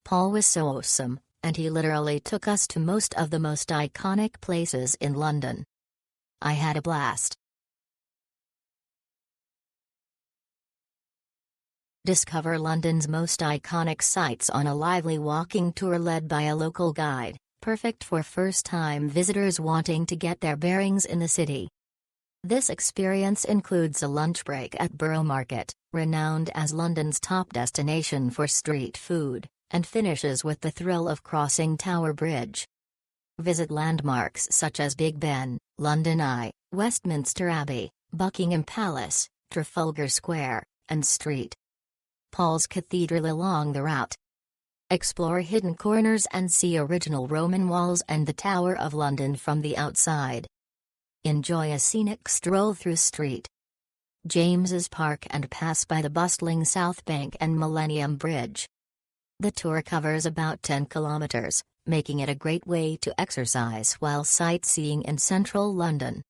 Paul was so awesome, and he literally took us to most of the most iconic places in London. I had a blast. Discover London's most iconic sites on a lively walking tour led by a local guide, perfect for first-time visitors wanting to get their bearings in the city. This experience includes a lunch break at Borough Market, renowned as London's top destination for street food, and finishes with the thrill of crossing Tower Bridge. Visit landmarks such as Big Ben, London Eye, Westminster Abbey, Buckingham Palace, Trafalgar Square, and St. Paul's Cathedral along the route. Explore hidden corners and see original Roman walls and the Tower of London from the outside. Enjoy a scenic stroll through St. James's Park and pass by the bustling South Bank and Millennium Bridge. The tour covers about 10 kilometers, making it a great way to exercise while sightseeing in central London.